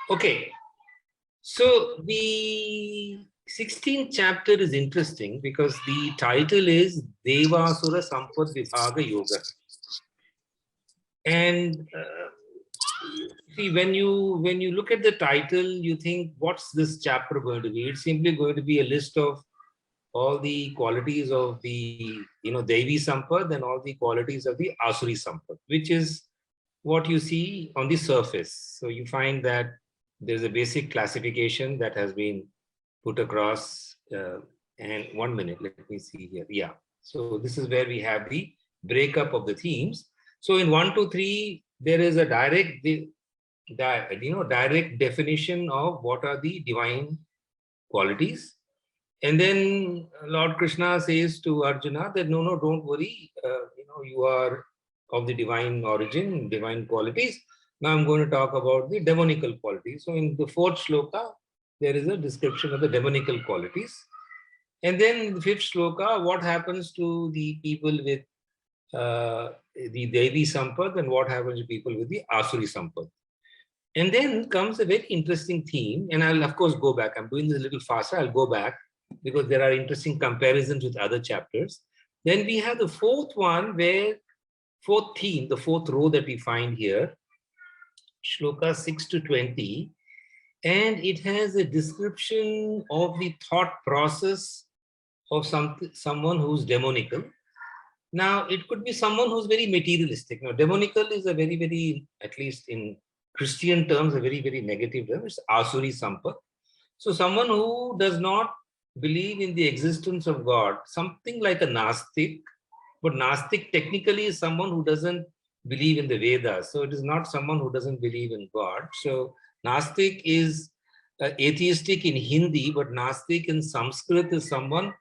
Okay, so the 16th chapter is interesting because the title is Devasura Sampad Vibhaga Yoga. And see, when you look at the title, you think, what's this chapter going to be? It's simply going to be a list of all the qualities of the Devi Sampad and all the qualities of the Asuri Sampad, which is what you see on the surface. So you find that there's a basic classification that has been put across. And 1 minute, let me see here. Yeah. So this is where we have the breakup of the themes. So in 1 to 3, there is a direct definition of what are the divine qualities. And then Lord Krishna says to Arjuna that no, don't worry, you are of the divine origin, divine qualities. Now I'm going to talk about the demonical qualities. So in the 4th shloka, there is a description of the demonical qualities. And then in the 5th shloka, what happens to the people with the Devi Sampad and what happens to people with the Asuri Sampad. And then comes a very interesting theme, and I'll of course go back. I'm doing this a little faster. I'll go back because there are interesting comparisons with other chapters. Then we have the 4th one, where 4th theme, the 4th row that we find here, shloka 6 to 20, and it has a description of the thought process of someone who's demonical. Now, it could be someone who's very materialistic. Now, demonical is a very, very, at least in Christian terms, a very, very negative term. It's Asuri Sampad. So someone who does not believe in the existence of God, something like a Nastik, but Nastik technically is someone who doesn't believe in the Vedas. So it is not someone who doesn't believe in God. So Nastik is atheistic in Hindi, but Nastik in Sanskrit is someone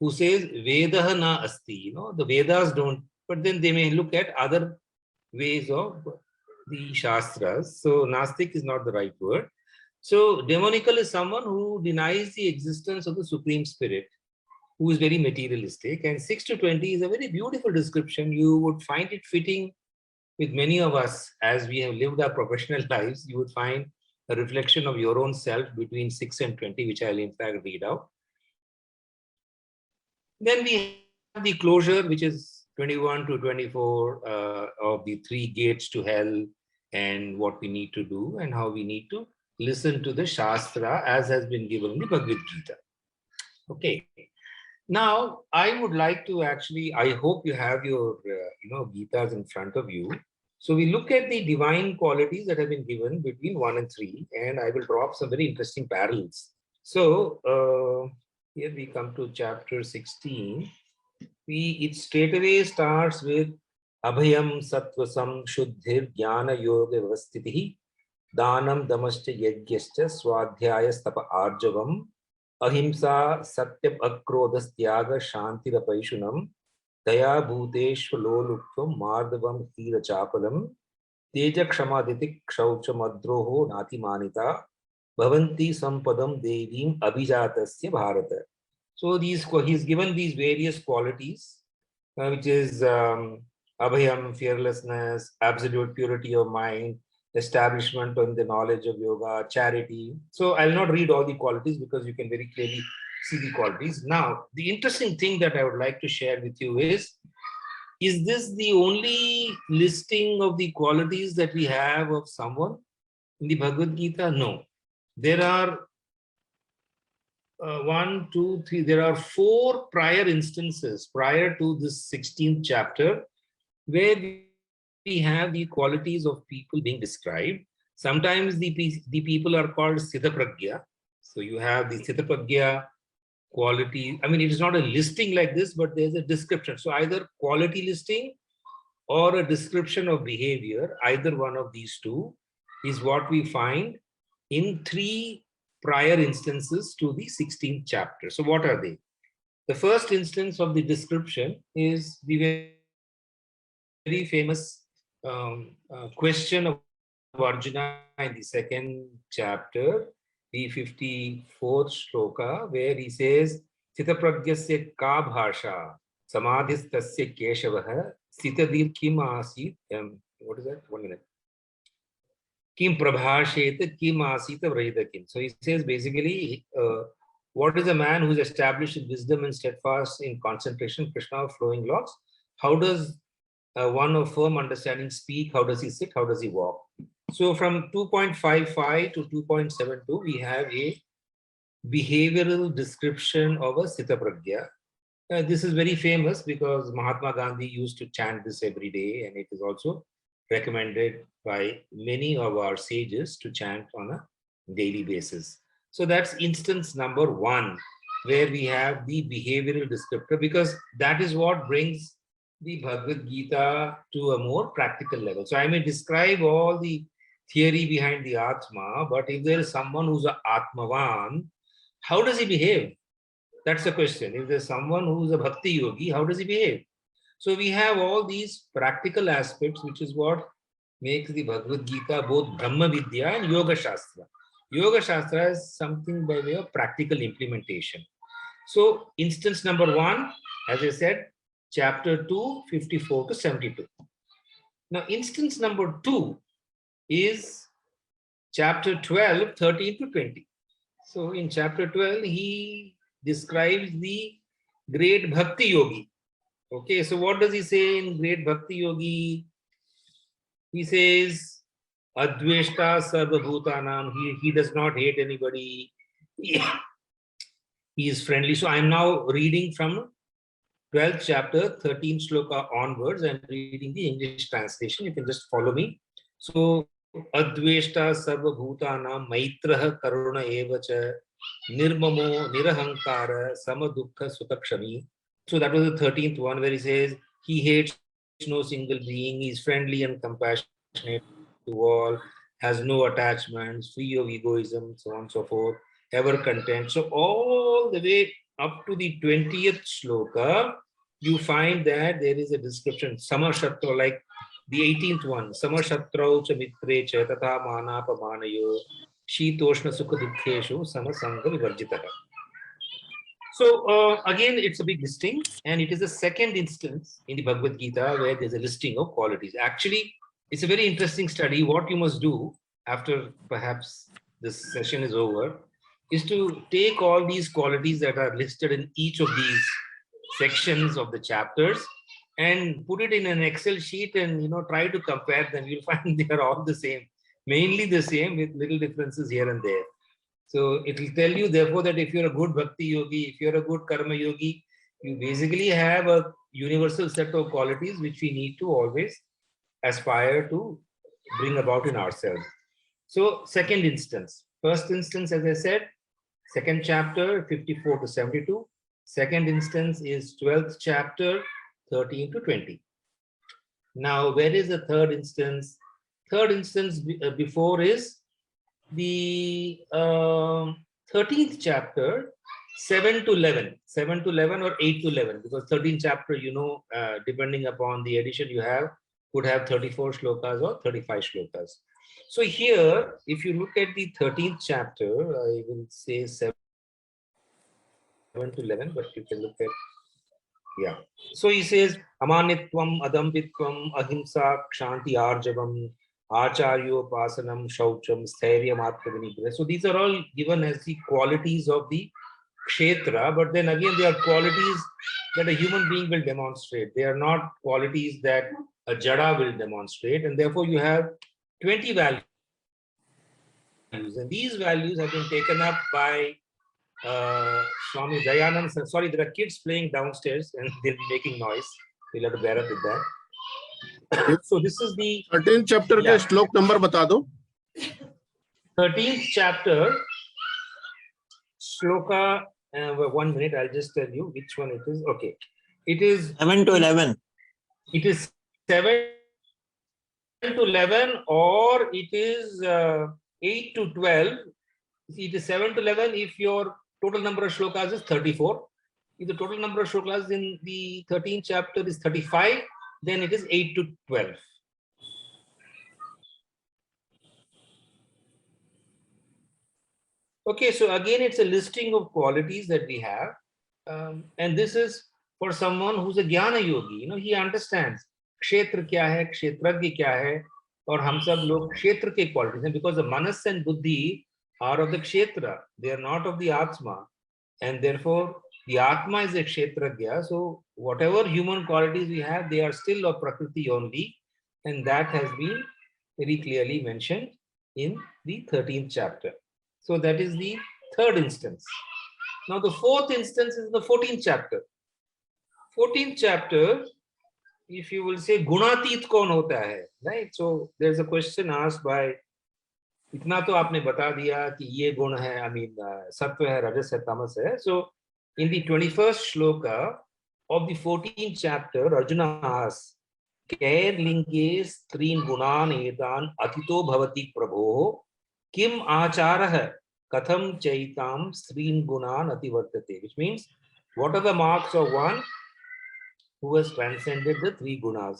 who says Vedaha na asti, the Vedas don't, but then they may look at other ways of the Shastras. So Nastik is not the right word. So demonical is someone who denies the existence of the Supreme Spirit, who is very materialistic. And 6 to 20 is a very beautiful description. You would find it fitting with many of us as we have lived our professional lives. You would find a reflection of your own self between 6 and 20, which I'll in fact read out. Then we have the closure, which is 21 to 24 of the 3 gates to hell and what we need to do and how we need to listen to the Shastra as has been given in the Bhagavad Gita. Okay. Now, I would like to actually, I hope you have your, Gitas in front of you. So we look at the divine qualities that have been given between 1 and 3, and I will draw up some very interesting parallels. So, here we come to chapter 16. It straightaway starts with Abhayam Sattvasam Shuddhir Jnana Yoga Vastitihi Danam Damascha Yajyascha Swadhyaya Stapa Arjavam Ahimsa Satyam Akrodas Tyaga Shantirapaishunam Daya Bhuteshva Loluptam Mardavam Hira Chapalam Teja Kshamaditi Kshaucha Madroho Nati Manita Bhavanti Sampadam Devim Abhijatasya Bharata. So he's given these various qualities, which is abhayam, fearlessness, absolute purity of mind, establishment on the knowledge of yoga, charity. So I'll not read all the qualities because you can very clearly see the qualities. Now, the interesting thing that I would like to share with you is this the only listing of the qualities that we have of someone in the Bhagavad Gita? No. There are 1, 2, 3, there are 4 prior instances prior to this 16th chapter where we have the qualities of people being described. Sometimes the people are called Siddha Pragya. So you have the Siddha Pragya quality. I mean, it is not a listing like this, but there's a description. So either quality listing or a description of behavior, either one of these two is what we find in 3 prior instances to the 16th chapter. So what are they? The first instance of the description is the very famous question of Arjuna in the 2nd chapter, the 54th shloka, where he says, Sthita pragyasya ka bhasha, samadhistasya keshavaha, sthitadir kim asit. What is that? 1 minute. Kim prabhashet kim asita vrahidakim. So he says basically, what is a man who is established in wisdom and steadfast in concentration, Krishna of flowing locks? How does one of firm understanding speak? How does he sit? How does he walk? So from 2.55 to 2.72, we have a behavioral description of a Sita Pragya. This is very famous because Mahatma Gandhi used to chant this every day, and it is also recommended by many of our sages to chant on a daily basis. So that's instance number 1, where we have the behavioral descriptor, because that is what brings the Bhagavad Gita to a more practical level. So I may describe all the theory behind the Atma, but if there is someone who's an Atmavan, how does he behave? That's the question. If there's someone who's a Bhakti Yogi, how does he behave? So we have all these practical aspects, which is what makes the Bhagavad Gita both Brahma Vidya and Yoga Shastra. Yoga Shastra is something by way of practical implementation. So instance number 1, as I said, chapter 2, 54 to 72. Now instance number 2 is chapter 12, 13 to 20. So in chapter 12, he describes the great Bhakti Yogi. Okay, so what does he say in great Bhakti Yogi? He says, Adveshta Sarva Bhutanam, he does not hate anybody. He is friendly. So I'm now reading from 12th chapter, 13 sloka onwards. I'm reading the English translation. You can just follow me. So, Adveshta Sarva Bhutanam, Maitraha Karuna Evacha, Nirmamo Nirahankara, Samadukha Sutakshami. So that was the 13th one, where he says, he hates no single being, he is friendly and compassionate to all, has no attachments, free of egoism, so on and so forth, ever content. So all the way up to the 20th sloka, you find that there is a description, Samashatro, like the 18th one, Samashatrau cha mitre cha tatha manapa manayo, shitoshna sukha dukkheshu samasanga vivarjitah. So again, it's a big listing, and it is the second instance in the Bhagavad Gita where there's a listing of qualities. Actually, it's a very interesting study. What you must do after perhaps this session is over is to take all these qualities that are listed in each of these sections of the chapters and put it in an Excel sheet and try to compare them. You'll find they are all the same, mainly the same with little differences here and there. So it will tell you, therefore, that if you're a good Bhakti Yogi, if you're a good Karma Yogi, you basically have a universal set of qualities which we need to always aspire to bring about in ourselves. So second instance. First instance, as I said, second chapter, 54 to 72. Second instance is 12th chapter, 13 to 20. Now, where is the third instance? Third instance before is the 13th chapter, 7 to 11 or 8 to 11, because 13th chapter, depending upon the edition you have, could have 34 shlokas or 35 shlokas. So here, if you look at the 13th chapter, I will say 7 to 11, but you can look at, yeah. So he says, Amanitvam, Adambitvam, Ahimsa, Kshanti, Arjavam, Acharyo, Pasanam, Shaucham, Stairyam, Atmavinigra. So these are all given as the qualities of the Kshetra, but then again, they are qualities that a human being will demonstrate. They are not qualities that a Jada will demonstrate, and therefore you have 20 values. And these values have been taken up by Swami Dayanand. Sorry, there are kids playing downstairs and they'll be making noise. We'll have to bear up with that. So this is the 13th chapter के श्लोक number बता दो. 13th chapter shloka. 1 minute, I'll just tell you which one it is. Okay, it is 7 to 11. It is 7 to 11, or it is 8 to 12. It is 7 to 11 if your total number of shlokas is 34. If the total number of shlokas in the 13th chapter is 35, then it is 8 to 12. Okay, so again, it's a listing of qualities that we have. And this is for someone who's a Jnana Yogi. He understands Kshetra kya hai, Kshetragya kya hai, और हम सब लोग क्षेत्र के qualities हैं, because the manas and buddhi are of the kshetra, they are not of the atma, and therefore the atma is a kshetragya. So whatever human qualities we have, they are still of prakriti only, and that has been very clearly mentioned in the 13th chapter. So that is the third instance. Now the fourth instance is the 14th chapter. 14th chapter, if you will say gunatit kaun hota hai, right? So there's a question asked by, इतना तो आपने बता दिया कि ये गुण है, I mean सत्व है, रजस है, तमस है. So in the 21st shloka of the 14th chapter, Arjuna asks, Kair linge strin gunan edan atito bhavati prabho kim acharah katham chaitam strin gunan ativartate, which means what are the marks of one who has transcended the three gunas.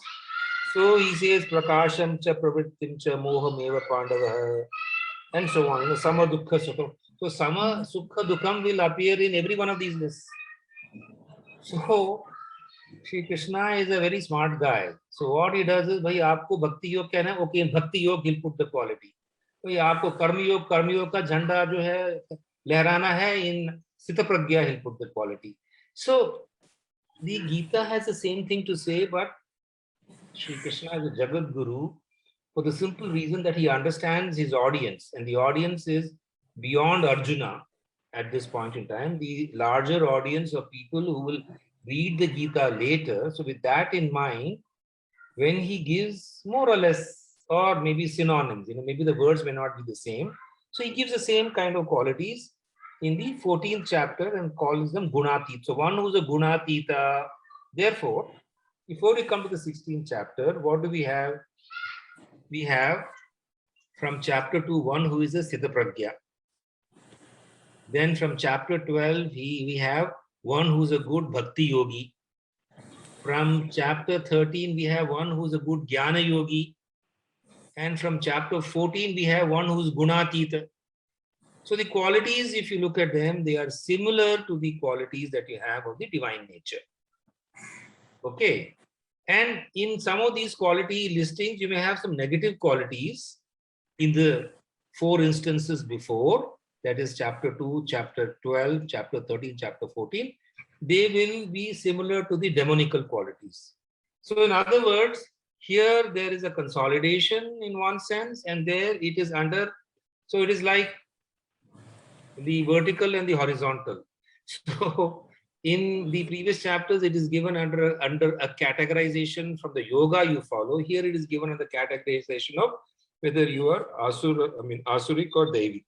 So he says prakasham cha pravrittim cha moham eva pandavah, and so on. Sama dukkha sukha. So sama sukha dukkam will appear in every one of these lists. So Shri Krishna is a very smart guy. So what he does is, भाई आपको भक्ति योग कहना है, okay, in भक्ति योग he'll put the quality. भाई आपको कर्म योग का झंडा जो है लहराना है, in स्थित प्रज्ञा he'll put the quality. So the Gita has the same thing to say, but Shri Krishna is a Jagat Guru for the simple reason that he understands his audience, and the audience is beyond Arjuna at this point in time, the larger audience of people who will read the Gita later. So with that in mind, when he gives more or less, or maybe synonyms, maybe the words may not be the same. So he gives the same kind of qualities in the 14th chapter and calls them Gunatit. So one who's a Gunatita. Therefore, before we come to the 16th chapter, what do we have? We have from chapter 2, one who is a Siddha Pragya. Then from chapter 12, we have one who's a good Bhakti Yogi. From chapter 13, we have one who's a good Jnana Yogi. And from chapter 14, we have one who's Gunatita. So the qualities, if you look at them, they are similar to the qualities that you have of the divine nature. Okay. And in some of these quality listings, you may have some negative qualities in the 4 instances before, that is chapter 2, chapter 12, chapter 13, chapter 14. They will be similar to the demonical qualities. So in other words, here there is a consolidation in one sense, and there it is under, so it is like the vertical and the horizontal. So in the previous chapters, it is given under a categorization from the yoga you follow. Here it is given under categorization of whether you are Asurik or Devi.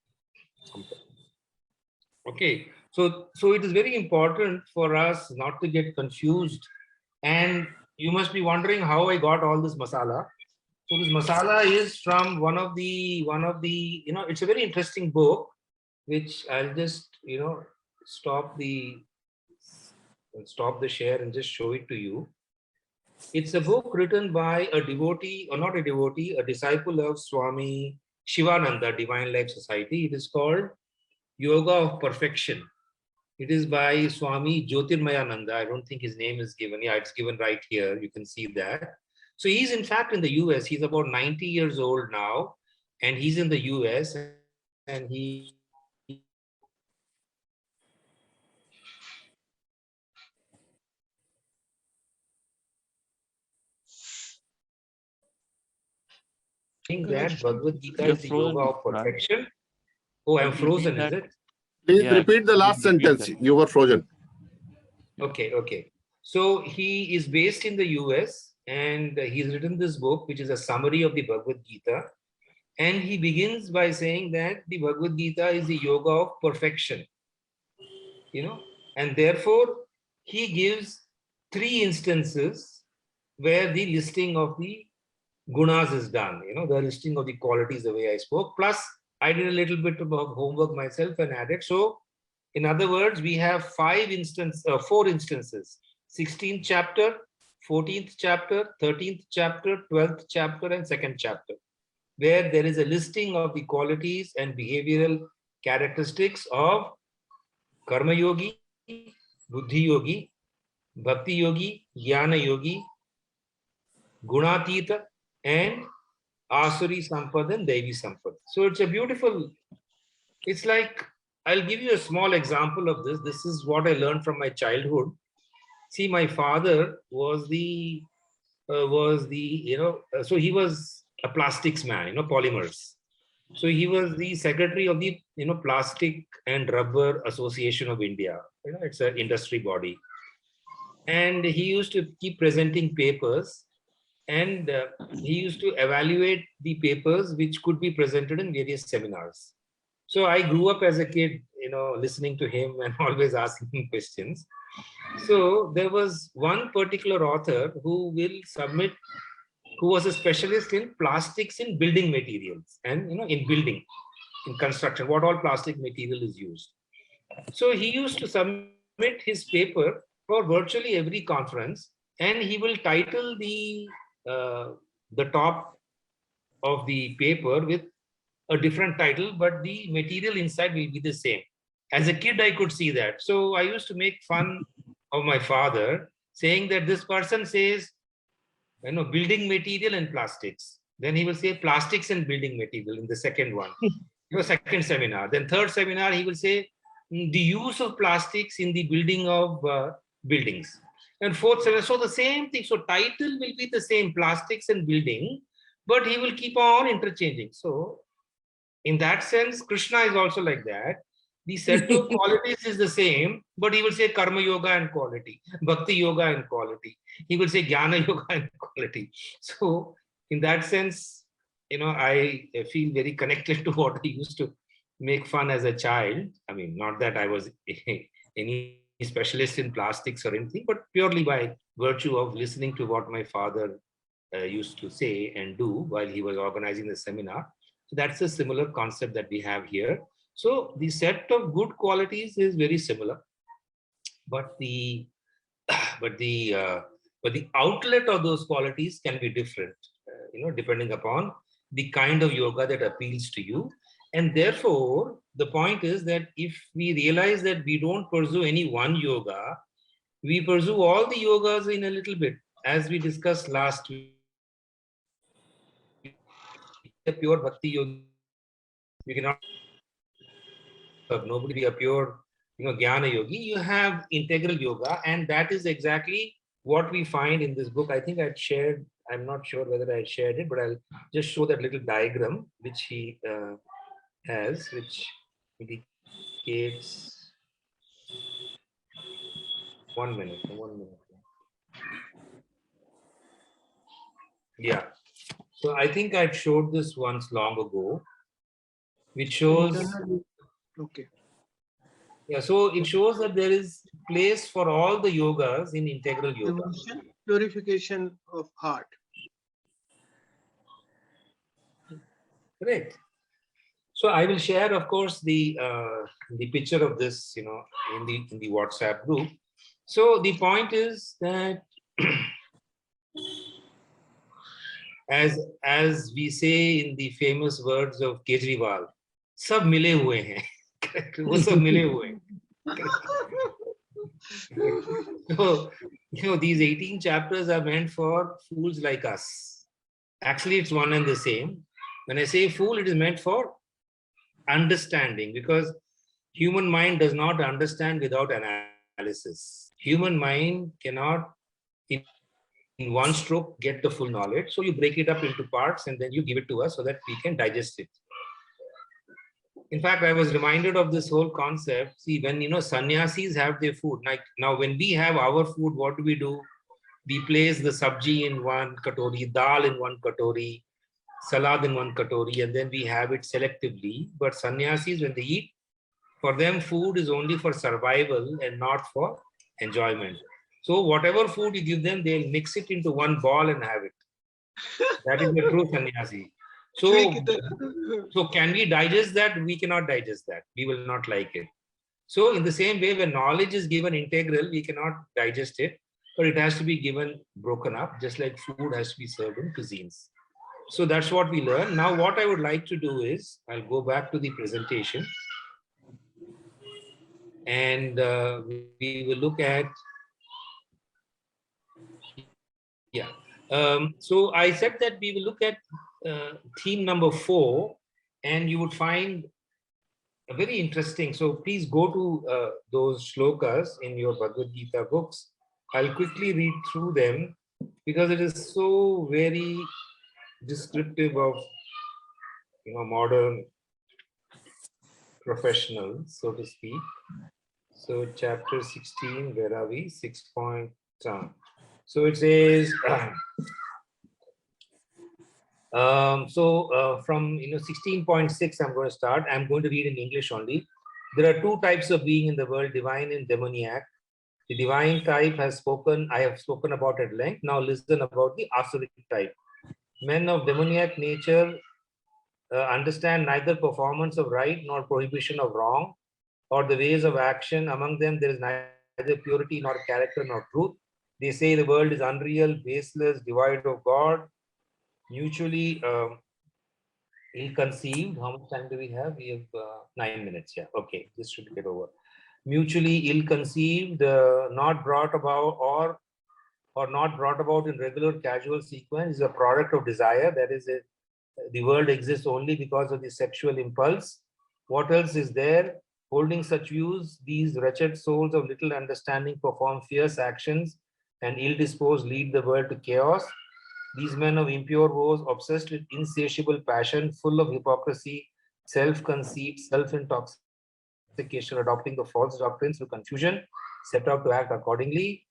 Okay, so it is very important for us not to get confused, and you must be wondering how I got all this masala. So this masala is from one of the it's a very interesting book, which I'll just stop the share and just show it to you. It's a book written by a devotee, or not a devotee, a disciple of Swami Shivananda, Divine Life Society. It is called Yoga of Perfection. It is by Swami Jyotirmayananda. I don't think his name is given. Yeah, it's given right here. You can see that. So he's in fact in the US. He's about 90 years old now, and he's in the US, and he think that Bhagavad Gita is the yoga of perfection. Oh, I'm frozen, is it? Please repeat the last sentence. You were frozen. Okay. So he is based in the US, and he's written this book, which is a summary of the Bhagavad Gita. And he begins by saying that the Bhagavad Gita is the yoga of perfection. And therefore he gives 3 instances where the listing of the gunas is done, the listing of the qualities, the way I spoke. Plus, I did a little bit of homework myself and added. So, in other words, we have 4 instances: 16th chapter, 14th chapter, 13th chapter, 12th chapter, and 2nd chapter, where there is a listing of the qualities and behavioral characteristics of Karma Yogi, Buddhi Yogi, Bhakti Yogi, Jnana Yogi, Gunatita, and Asuri Sampad and Devi Sampad. So it's a beautiful, it's like, I'll give you a small example of this. This is what I learned from my childhood. See, my father was so he was a plastics man, polymers. So he was the secretary of the, Plastic and Rubber Association of India. It's an industry body. And he used to keep presenting papers, and he used to evaluate the papers which could be presented in various seminars. So I grew up as a kid, listening to him and always asking him questions. So there was one particular author who was a specialist in plastics in building materials and, in building, in construction, what all plastic material is used. So he used to submit his paper for virtually every conference, and he will title the top of the paper with a different title, but the material inside will be the same. As a kid, I could see that. So I used to make fun of my father, saying that this person says, building material and plastics. Then he will say plastics and building material in the second one, second seminar. Then third seminar, he will say the use of plastics in the building of buildings. And fourth seminar, so the same thing. So title will be the same, plastics and building, but he will keep on interchanging. So in that sense, Krishna is also like that. The set of qualities is the same, but he will say karma yoga and quality, bhakti yoga and quality. He will say jnana yoga and quality. So in that sense, I feel very connected to what I used to make fun as a child. I mean, not that I was any specialist in plastics or anything, but purely by virtue of listening to what my father used to say and do while he was organizing the seminar. So that's a similar concept that we have here. So the set of good qualities is very similar, but the but the outlet of those qualities can be different, depending upon the kind of yoga that appeals to you. And therefore, the point is that if we realize that we don't pursue any one yoga, we pursue all the yogas in a little bit, as we discussed last week. A pure bhakti yogi, you cannot. Nobody be a pure, jnana yogi. You have integral yoga, and that is exactly what we find in this book. I think I'd shared. I'm not sure whether I shared it, but I'll just show that little diagram which he has, which indicates. 1 minute. 1 minute. Yeah. So I think I'd showed this once long ago, which shows. Okay. Yeah, so it shows that there is place for all the yogas in integral yoga. Purification of heart. Correct. So I will share, of course, the picture of this, in the WhatsApp group. So the point is that as we say in the famous words of Kejriwal, sab mile hue hain. वो सब मिले हुए हैं. So, these 18 chapters are meant for fools like us. Actually, it's one and the same. When I say fool, it is meant for understanding, because human mind does not understand without analysis. Human mind cannot, in one stroke, get the full knowledge. So you break it up into parts and then you give it to us so that we can digest it. In fact, I was reminded of this whole concept. See, when, sannyasis have their food, like now when we have our food, what do? We place the sabji in one katori, dal in one katori, salad in one katori, and then we have it selectively. But sannyasis, when they eat, for them, food is only for survival and not for enjoyment. So whatever food you give them, they'll mix it into one ball and have it. That is the true sannyasi. So can we digest that? We cannot digest that. We will not like it. So in the same way, when knowledge is given integral, we cannot digest it, but it has to be given broken up, just like food has to be served in cuisines. So that's what we learn. Now, what I would like to do is, I'll go back to the presentation, and we will look at, yeah. So I said that we will look at theme number 4, and you would find a very interesting. So please go to those shlokas in your Bhagavad Gita books. I'll quickly read through them because it is so very descriptive of modern professionals, so to speak. So chapter 16, where are we? 6 point. So it says. From 16.6, I'm going to start. I'm going to read in English only. There are 2 types of being in the world: divine and demoniac. The divine type I have spoken about at length. Now listen about the asuric type. Men of demoniac nature understand neither performance of right nor prohibition of wrong, or the ways of action. Among them there is neither purity nor character nor truth. They say the world is unreal, baseless, devoid of God, mutually ill-conceived. How much time do we have? We have 9 minutes. Yeah, okay, this should get over. Mutually ill-conceived, not brought about or not brought about in regular casual sequence, is a product of desire. That is, the world exists only because of the sexual impulse. What else is there? Holding such views, these wretched souls of little understanding perform fierce actions, and ill-disposed lead the world to chaos. These men of impure woes, obsessed with insatiable passion, full of hypocrisy, self-conceit, self-intoxication, adopting the false doctrines through confusion, set out to act accordingly.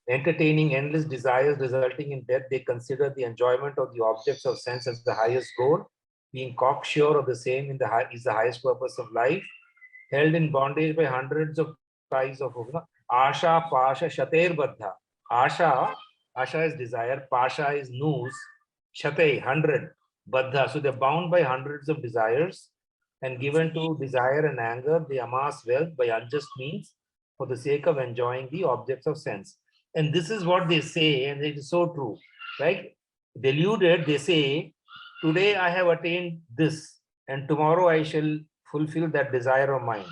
Entertaining endless desires resulting in death, they consider the enjoyment of the objects of sense as the highest goal. Being cocksure of the same is the highest purpose of life. Held in bondage by hundreds of ties of Asha, Pasha, Shater, Baddha. Asha is desire, Pasha is noose, Shate, 100, Baddha. So they're bound by hundreds of desires, and given to desire and anger, they amass wealth by unjust means for the sake of enjoying the objects of sense. And this is what they say, and it is so true, right? Deluded, they say, today I have attained this, and tomorrow I shall fulfill that desire of mine.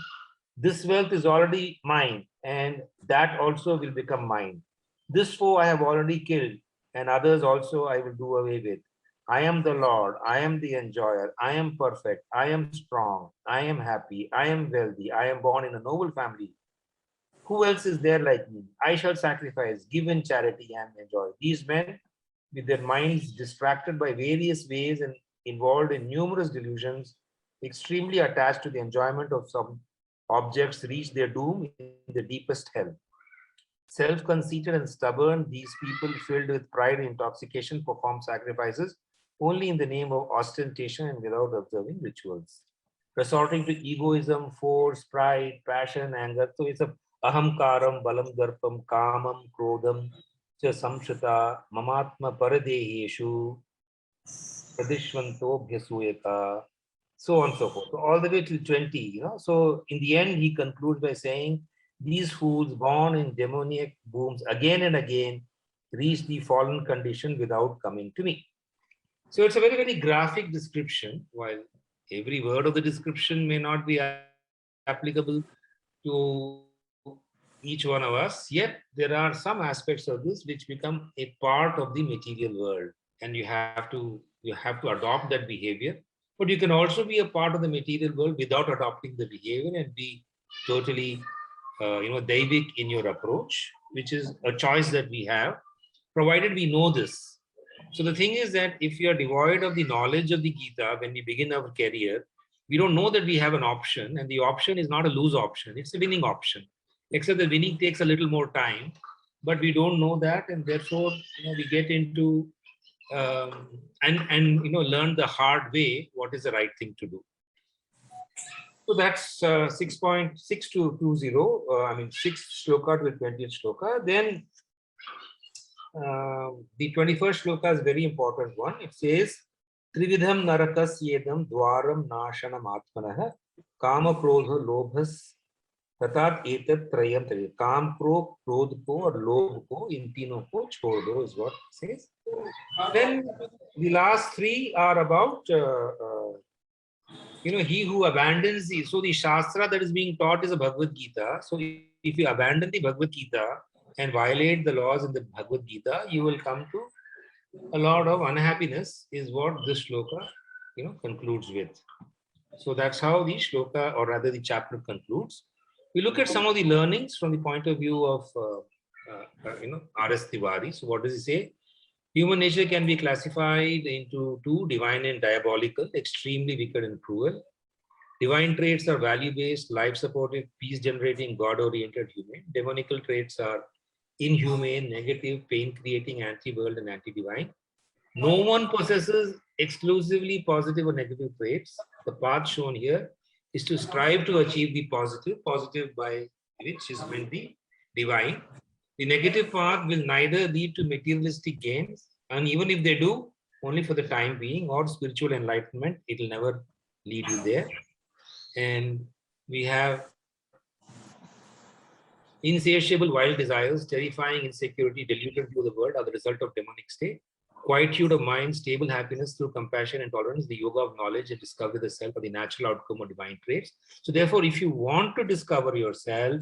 This wealth is already mine, and that also will become mine. This foe I have already killed, and others also I will do away with. I am the Lord, I am the enjoyer, I am perfect, I am strong, I am happy, I am wealthy, I am born in a noble family. Who else is there like me? I shall sacrifice, give in charity, and enjoy. These men, with their minds distracted by various ways and involved in numerous delusions, extremely attached to the enjoyment of some objects, reach their doom in the deepest hell. Self-conceited and stubborn, these people filled with pride and intoxication perform sacrifices only in the name of ostentation and without observing rituals. Resorting to egoism, force, pride, passion, anger. So it's a ahamkaram, balam, darpam, kamam, krodam, cha samshita, mamatma paradeheshu, pradishvanto bhyasuyata, so on and so forth. So all the way till 20, So in the end, he concludes by saying, these fools born in demoniac wombs again and again reach the fallen condition without coming to me. So it's a very, very graphic description, while every word of the description may not be applicable to each one of us, yet there are some aspects of this which become a part of the material world, and you have to adopt that behavior. But you can also be a part of the material world without adopting the behavior and be totally Daivic in your approach, which is a choice that we have, provided we know this. So the thing is that if you are devoid of the knowledge of the Gita when we begin our career, we don't know that we have an option, and the option is not a lose option, it's a winning option, except the winning takes a little more time, but we don't know that, and therefore we get into learn the hard way what is the right thing to do. So that's 6.6 to 20. 6 shloka to the 20th shloka. Then the 21st shloka is a very important one. It says, Trividham narakas yedam dwaram nashanam atmanah kama krodha lobhas tatat etat trayam trayam. Kam kro, krodh ko or lobh ko, in tino ko chhod do is what it says. Then the last 3 are about he who abandons the Shastra that is being taught is a Bhagavad Gita. So if you abandon the Bhagavad Gita, and violate the laws in the Bhagavad Gita, you will come to a lot of unhappiness, is what this shloka, concludes with. So that's how the shloka, or rather the chapter, concludes. We look at some of the learnings from the point of view of R.S. Tiwari. So what does he say? Human nature can be classified into two: divine and diabolical, extremely wicked and cruel. Divine traits are value-based, life-supportive, peace-generating, God-oriented, human. Demonical traits are inhumane, negative, pain-creating, anti-world and anti-divine. No one possesses exclusively positive or negative traits. The path shown here is to strive to achieve the positive by which is meant the divine. The negative path will neither lead to materialistic gains, and even if they do, only for the time being, or spiritual enlightenment, it will never lead you there. And we have insatiable wild desires, terrifying insecurity, delusion to the world are the result of demonic state. Quietude of mind, stable happiness through compassion and tolerance, the yoga of knowledge and discovery of the self are the natural outcome of divine traits. So therefore, if you want to discover yourself,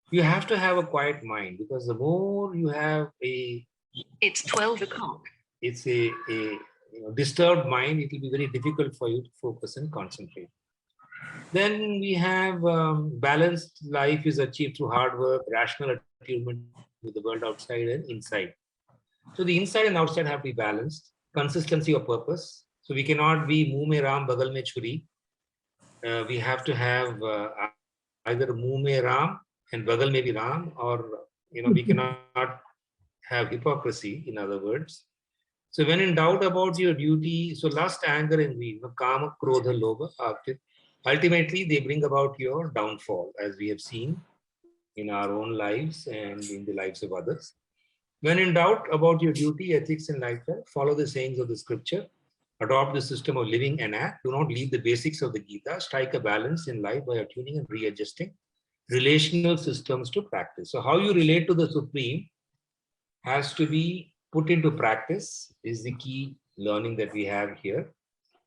you have to have a quiet mind, because the more you have it's 12 o'clock. It's a disturbed mind, it will be very difficult for you to focus and concentrate. Then we have balanced life is achieved through hard work, rational attunement with the world outside and inside. So the inside and outside have to be balanced. Consistency of purpose. So we cannot be muh mein Ram, bagal mein churi. We have to have either muh mein Ram and bagal mein bhi Ram, or we cannot have hypocrisy, in other words. So when in doubt about your duty, so lust, anger and greed, kama, krodha, lobha, ultimately they bring about your downfall, as we have seen in our own lives and in the lives of others. When in doubt about your duty, ethics and lifestyle, follow the sayings of the scripture, adopt the system of living and act, do not leave the basics of the Gita, strike a balance in life by attuning and readjusting relational systems to practice. So how you relate to the Supreme has to be put into practice, is the key learning that we have here.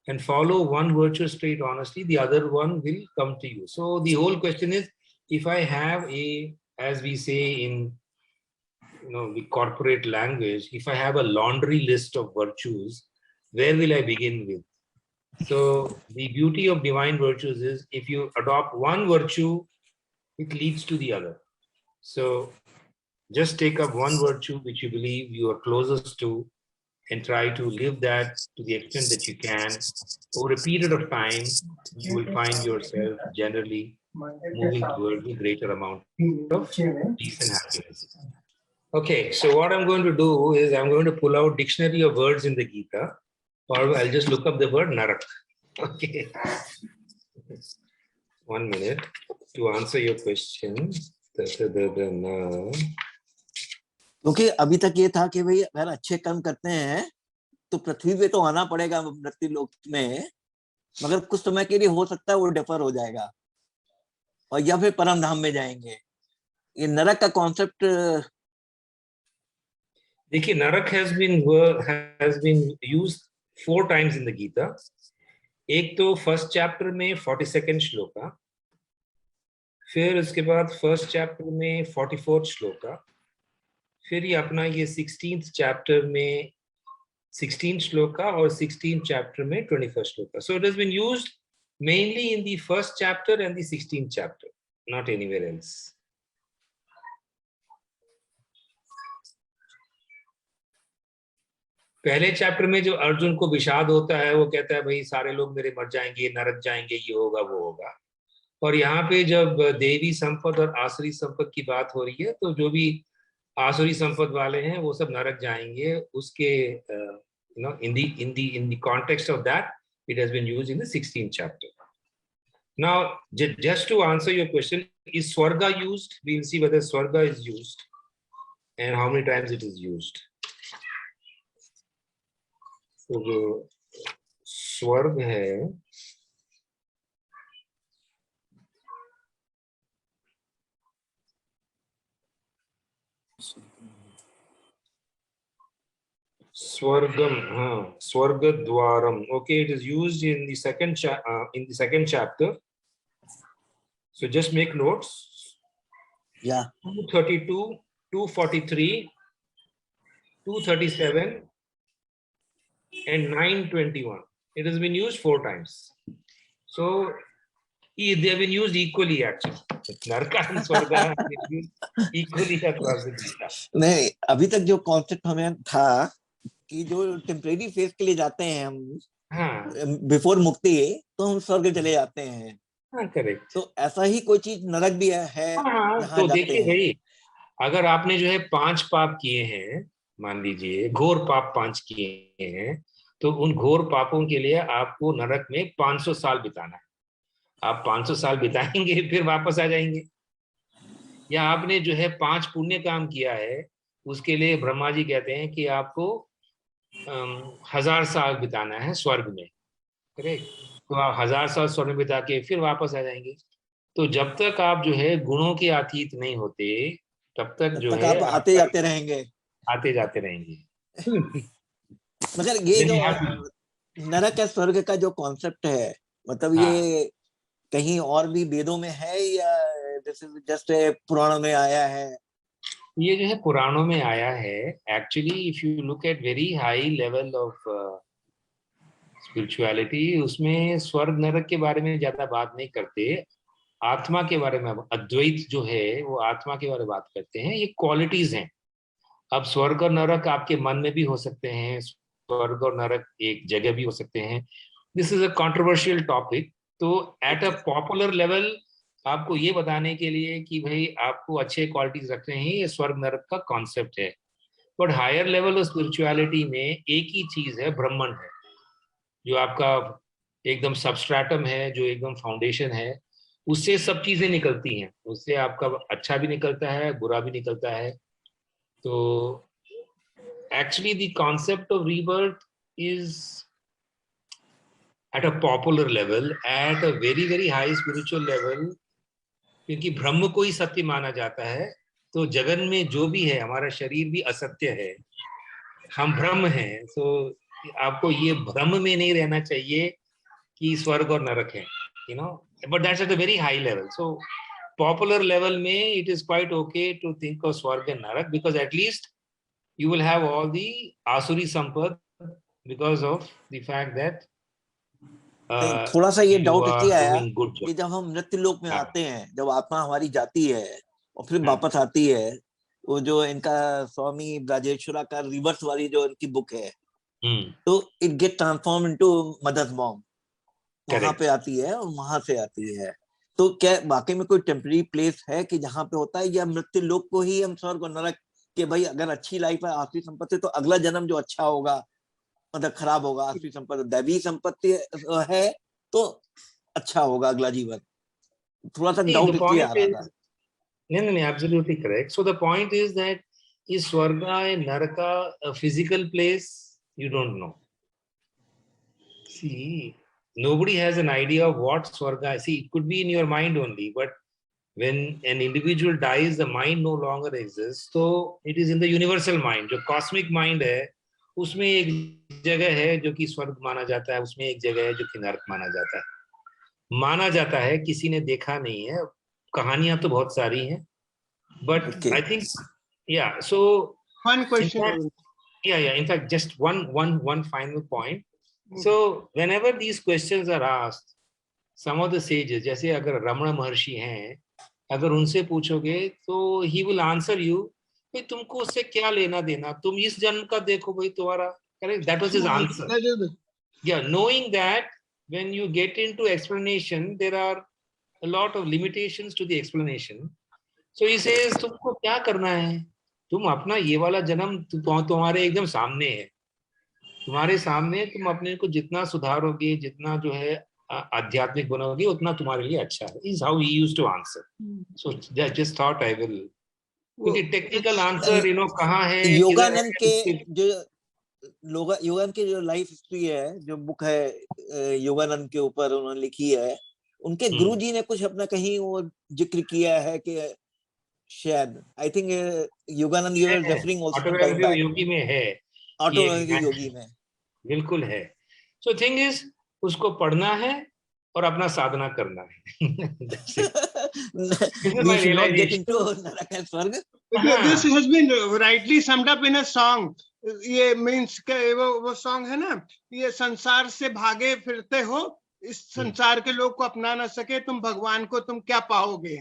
And follow one virtuous trait honestly, the other one will come to you. So the whole question is, if I have a, as we say in the corporate language, if I have a laundry list of virtues, where will I begin with? So the beauty of divine virtues is, if you adopt one virtue, it leads to the other. So just take up one virtue which you believe you are closest to and try to live that to the extent that you can. Over a period of time, you will find yourself generally moving towards a greater amount of peace and happiness. Okay, so what I'm going to do is I'm going to pull out dictionary of words in the Gita, or I'll just look up the word narak. Okay. 1 minute to answer your question. क्योंकि अभी तक ये था कि भाई अगर अच्छे कर्म करते हैं तो पृथ्वी पे तो आना पड़ेगा मृत्यु लोक में, मगर कुछ समय के लिए हो सकता है वो डेफर हो जाएगा और या फिर परम धाम में जाएंगे. ये नरक का कॉन्सेप्ट, देखिए, नरक has been used 4 times in the Gita. एक तो फर्स्ट चैप्टर में 42nd श्लोका, फिर उसके बाद फर्स्ट चैप्टर में 44th श्लोका, फिर ये अपना ये 16th चैप्टर में 16th श्लोका और 16th चैप्टर में 21st shloka. So it has been used mainly in the first chapter and the 16th chapter, not anywhere else. पहले चैप्टर में जो अर्जुन को विषाद होता है, वो कहता है भाई सारे लोग मेरे मर जाएंगे, नरक जाएंगे, ये होगा वो होगा. और यहाँ पे जब देवी संपद और आसुरी संपद की बात हो रही है, तो जो भी आसुरी संपद वाले हैं वो सब नरक जाएंगे. उसके in the context of that, it has been used in the 16th chapter. Now, just to answer your question, is Swarga used? We will see whether Swarga is used and how many times it is used. तो जो स्वर्ग है, Swargam, Swargadwaram. Okay, it is used in the second chapter. So just make notes. Yeah. 232 243, 237, and 921. It has been used 4 times. So they have been used equally actually. Naraka and Swarga have been used equally across the Gita. नहीं, अभी तक जो concept हमें था कि जो temporary phase के लिए जाते हैं हम हाँ बिफोर मुक्ति, तो हम स्वर्ग चले जाते हैं। हाँ करेक्ट। तो ऐसा ही कोई चीज नरक भी है हाँ जहाँ तो जाते देखिए हैं। भाई, अगर आपने जो है 5 पाप किए हैं, मान लीजिए घोर पाप 5 किए हैं, तो उन घोर पापों के लिए आपको नरक में 500 साल बिताना है। आप 500 साल बिताएंगे फिर वापस आ जाएंगे। या आपने जो है 5 पुण्य काम किया है, उसके लिए ब्रह्मा जी कहते हैं कि आपको 1000 साल बिताना है स्वर्ग में, करेक्ट? तो आप 1000 साल स्वर्ग में बिता के फिर वापस आ जाएंगे। तो जब तक आप जो है गुणों के अतीत नहीं होते, तब तक तब जो तक है आप आते जाते रहेंगे। आते जाते रहेंगे। मगर ये जो Very happy. नरक या स्वर्ग का जो कॉन्सेप्ट है, मतलब हाँ। ये कहीं और भी वेदों में है या दिस इज जस्ट पुराणों में आया है? ये जो है पुराणों में आया है। Actually if you look at very high level of spirituality, उसमें स्वर्ग नरक के बारे में ज्यादा बात नहीं करते, आत्मा के बारे में। अद्वैत जो है वो आत्मा के बारे में बात करते हैं। ये क्वालिटीज हैं। अब स्वर्ग और नरक आपके मन में भी हो सकते हैं, स्वर्ग और नरक एक जगह भी हो सकते हैं। This is a controversial topic. तो एट अ पॉपुलर लेवल आपको ये बताने के लिए कि भाई आपको अच्छे क्वालिटीज रखने हैं, ये स्वर्ग नरक का कॉन्सेप्ट है। But higher level of spirituality में एक ही चीज है, ब्रह्मन है, जो आपका एकदम सबस्ट्रेटम है, जो एकदम फाउंडेशन है। उससे सब चीजें निकलती हैं, उससे आपका अच्छा भी निकलता है, बुरा भी निकलता है। तो actually the concept of rebirth is at a popular level, at a very very high spiritual level, क्योंकि ब्रह्म को ही सत्य माना जाता है। तो जगन में जो भी है, हमारा शरीर भी असत्य है, हम ब्रह्म हैं। तो आपको ये भ्रम में नहीं रहना चाहिए कि स्वर्ग और नरक है, you know, but that's at a very high level. So popular level में it is quite okay to think of swarg and narak, because at least you will have all the asuri sampad because of the fact that थोड़ा सा ये you doubt इसलिए are आया doing good कि job. जब हम मृत्यु लोक में हाँ। आते हैं, जब आत्मा हमारी जाती है और फिर हाँ। वापस आती है, वो जो इनका स्वामी ब्राजेश्वरा का रिवर्स वाली जो इनकी बुक है, तो it get transform into mother's mom, वहां Correct. पे आती है और वहां से आती है। तो क्या वाकई में कोई टेम्पररी प्लेस है कि जहाँ पे होता है, या मृत्यु लोक को ही हम स्वर्ग और नरक के भाई अगर अच्छी लाइफ है, आसुरी संपत्ति, तो अगला जन्म जो अच्छा होगा, मतलब खराब होगा, आसुरी संपत्ति दैवी संपत्ति है तो अच्छा होगा अगला जीवन? थोड़ा सा See, डाउट the इसलिए आ point रहा is, था। no, absolutely correct. So the point is that is Swarga and Naraka a physical place? You don't know. See, nobody has an idea of what Swarga. See, it could be in your mind only, but when an individual dies, the mind no longer exists. So it is in the universal mind. जो cosmic mind है, उसमें एक जगह है जो कि स्वर्ग माना जाता है, उसमें एक जगह है जो कि नरक माना जाता है। किसी ने देखा नहीं है, कहानियां तो बहुत सारी हैं, but Okay. I think, yeah. So One in question. fact, yeah. In fact, just one final point. So whenever these questions are asked, some of the sages, जैसे अगर रमण महर्षि हैं, अगर उनसे पूछोगे तो he will answer you, भाई तुमको उससे क्या लेना देना, तुम इस जन्म का देखो भाई तुम्हारा, correct? That was his answer. That is the- Yeah, knowing that when you get into explanation, there are a lot of limitations to the explanation. So he says, तुमको क्या करना है, तुम अपना ये वाला जन्म तुम्हारे एकदम सामने है, तुम्हारे सामने, तुम अपने को जितना सुधारोगे, जितना जो है आध्यात्मिक बनोगे, उतना तुम्हारे लिए अच्छा है. Is how he used to answer. So I just thought I will, क्योंकि टेक्निकल आंसर यू नो कहाँ है, योगानंद के जो योगानंद की जो लाइफ हिस्ट्री है, जो बुक है योगानंद के ऊपर उन्होंने लिखी है, उनके गुरुजी ने कुछ अपना कहीं वो जिक्र किया है कि शायद I think Yogananda you are referring also to time back, योगी में है, ऑटोबायोग्राफी योगी में बिल्कुल है. सो थिंग इज, उसको पढ़ना है और अपना साधना करना है. This is we my should not get realization. into नरक and स्वर्ग. This has been rightly summed up in a song. ये मीन्स के वो सॉन्ग है ना, ये संसार से भागे फिरते हो, इस संसार के लोग को अपना ना सके, तुम भगवान को तुम क्या पाओगे।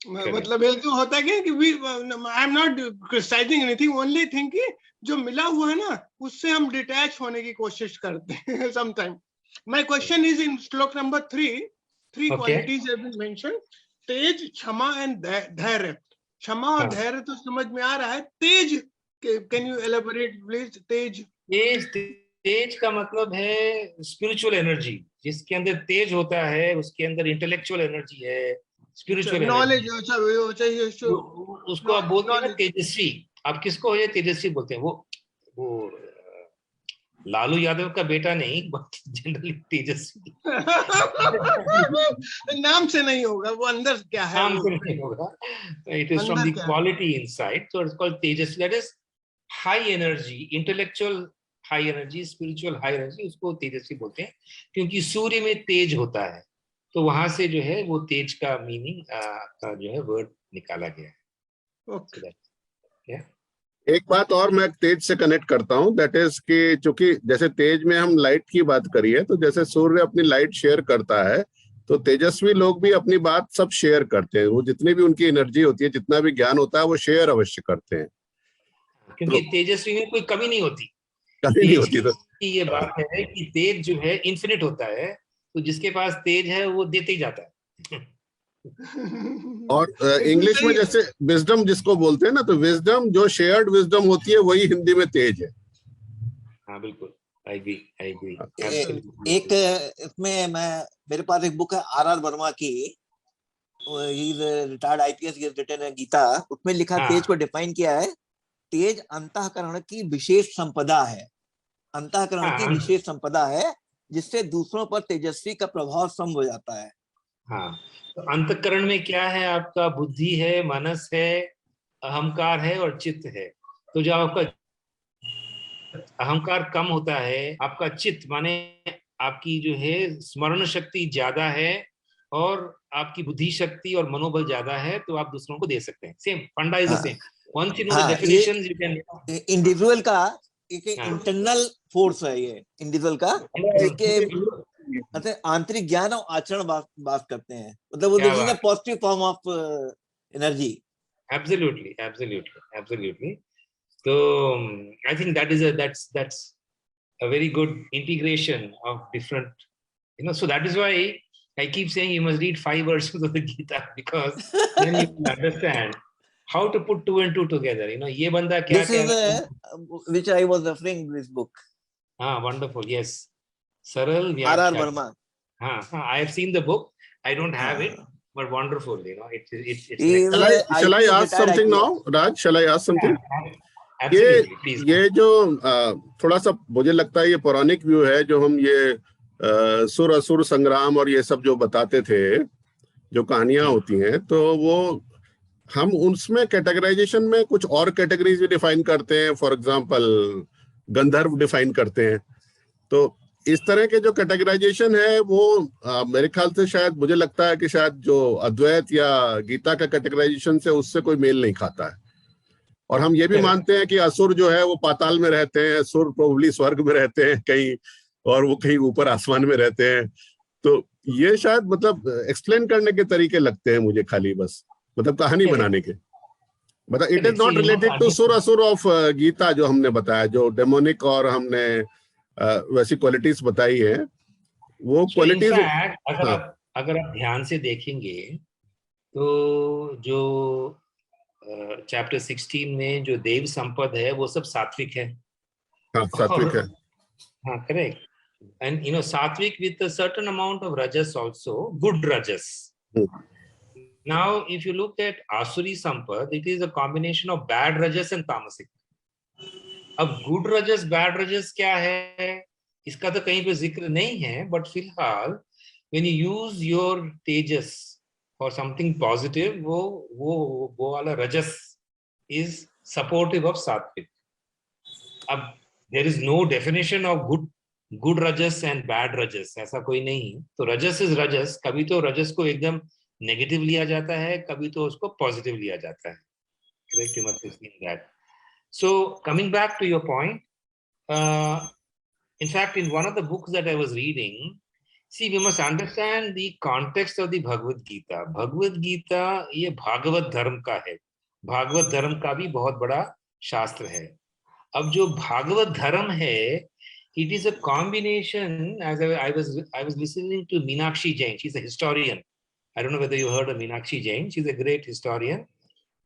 मतलब ये जो होता है कि I am not criticising anything, only thing कि जो मिला हुआ है ना उससे हम डिटैच होने की कोशिश करते हैं sometime. My question is in shloka number 3, 3 qualities have been mentioned, tej, kshama and धैर्य। क्षमा और धैर्य तो समझ में आ रहा है, तेज कैन यू एलैबोरेट प्लीज? तेज का मतलब है स्पिरिचुअल एनर्जी, जिसके अंदर तेज होता है उसके अंदर इंटेलेक्चुअल एनर्जी है, स्पिरिचुअल नॉलेज, उसको आप बोलते हैं ना तेजस्वी। आप किसको हो, तेजस्वी बोलते हैं? वो लालू यादव का बेटा नहीं, जनरली तेजस्वी नाम से नहीं होगा, वो अंदर क्या है, नाम से नहीं होगा। It is from the quality inside, so it's called Tejashwi. That is high energy, intellectual high energy, spiritual high energy, उसको तेजस्वी बोलते हैं। क्योंकि सूर्य में तेज होता है, तो वहां से जो है वो तेज का मीनिंग का जो है वर्ड निकाला गया है। okay. एक बात और मैं तेज से कनेक्ट करता हूँ, दैट इज कि चूंकि जैसे तेज में हम लाइट की बात करिए, तो जैसे सूर्य अपनी लाइट शेयर करता है, तो तेजस्वी लोग भी अपनी बात सब शेयर करते हैं। वो जितनी भी उनकी एनर्जी होती है, जितना भी ज्ञान होता है, वो शेयर अवश्य करते हैं, क्योंकि तेजस्वी में कोई कमी नहीं होती। कभी नहीं होती। तो ये बात है कि तेज जो है इन्फिनिट होता है, तो जिसके पास तेज है वो देते ही जाता है। और इंग्लिश में जैसे विजडम जिसको बोलते हैं ना, तो विजडम जो शेयर्ड विजडम होती है वही हिंदी में तेज है। हाँ बिल्कुल, आई एग्री। एक इसमें मेरे पास एक बुक है आर वर्मा की, he is retired IPS, he has written Gita. उसमें लिखा, तेज को डिफाइन किया है, तेज अंतःकरण की विशेष संपदा है, अंतःकरण की विशेष संपदा है, जिससे दूसरों पर तेजस्वी का प्रभाव सम हो जाता है। हाँ, तो अंतःकरण में क्या है? आपका बुद्धि है, मनस है, अहंकार है और चित्त है। तो जब आपका अहंकार कम होता है, आपका चित्त माने आपकी जो है स्मरण शक्ति ज्यादा है, और आपकी बुद्धि शक्ति और मनोबल ज्यादा है, तो आप दूसरों को दे सकते हैं। सेम फंडा is the same. Once you know the definitions you can. Individual का एक इंटरनल फोर्स है ये, इंडिविजुअल का, जिसके आंतरिक ज्ञान और आचरण बात करते हैं। मतलब वो this is a positive form of energy. Absolutely. तो I think that's a very good integration of different, so that is why I keep saying you must read 5 versions of the Gita, because then you will understand how to put 2 and 2 together. ये बंदा क्या This is which I was referring this book. Wonderful. Yes, Saral R.R. Verma. I have seen the book. I don't have it, but wonderful. It's Shall I ask something now, Raj? Shall I ask something? ये जो थोड़ा सा मुझे लगता है ये पौराणिक view है, जो हम ये सुर असुर संग्राम और ये सब जो बताते थे, जो कहानियां होती हैं, तो वो हम उसमें कैटेगराइजेशन में कुछ और कैटेगरीज भी डिफाइन करते हैं। फॉर एग्जांपल गंधर्व डिफाइन करते हैं। तो इस तरह के जो कैटेगराइजेशन है वो मेरे ख्याल से शायद, मुझे लगता है कि शायद जो अद्वैत या गीता का कैटेगराइजेशन से उससे कोई मेल नहीं खाता है। और हम ये भी मानते हैं कि असुर जो है वो पाताल में रहते हैं, असुर प्रोबेबली स्वर्ग में रहते हैं कहीं, और वो कहीं ऊपर आसमान में रहते हैं। तो ये शायद मतलब एक्सप्लेन करने के तरीके लगते हैं मुझे, खाली बस मतलब कहानी बनाने के। मतलब it is not related to सुर असुर ऑफ गीता जो हमने बताया, जो डेमोनिक और हमने वैसी क्वालिटीज बताई है, वो क्वालिटीज। अगर आप ध्यान से देखेंगे तो जो चैप्टर 16 में जो देव संपद है वो सब सात्विक है। सात्विक है। हाँ, करेक्ट। एंड सात्विक with a certain amount of rajas also, good rajas. Now if you look at asuri sampad, it is a combination of bad rajas and tamasic. अब good rajas bad rajas क्या है इसका तो कहीं पे जिक्र नहीं है, बट फिलहाल when you use your tejas for something positive, वो वाला rajas is supportive of sattvic. अब there is no definition of good rajas and bad rajas, ऐसा कोई नहीं। तो rajas is rajas, कभी तो rajas को एकदम नेगेटिव लिया जाता है, कभी तो उसको पॉजिटिव लिया जाता है। Correct? You must have seen that. So coming back to your point, in fact, in one of the books that I was reading, see, we must understand the context of the Bhagavad Gita. Bhagavad Gita ये भागवत धर्म का है. भागवत धर्म का भी बहुत बड़ा शास्त्र है. अब जो भागवत धर्म है, it is a combination. As I was listening to Meenakshi Jain. She's a historian. I don't know whether you heard of Meenakshi Jain. She's a great historian.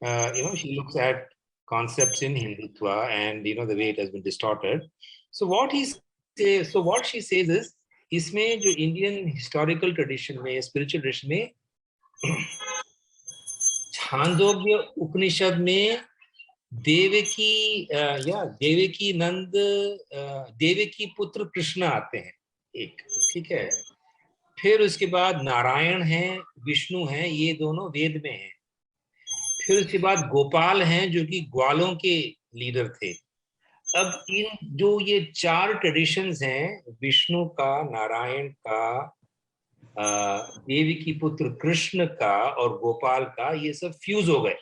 She looks at concepts in Hindutva and the way it has been distorted. So what she says is, इसमें जो Indian historical tradition में, spiritual tradition में, छांदोग्य उपनिषद में देवकी पुत्र कृष्ण आते हैं एक, ठीक है. फिर उसके बाद नारायण हैं, विष्णु हैं, ये दोनों वेद में हैं. फिर उसके बाद गोपाल हैं जो कि ग्वालों के लीडर थे. अब इन जो ये 4 ट्रेडिशंस हैं, विष्णु का, नारायण का, देवकी पुत्र कृष्ण का और गोपाल का, ये सब फ्यूज हो गए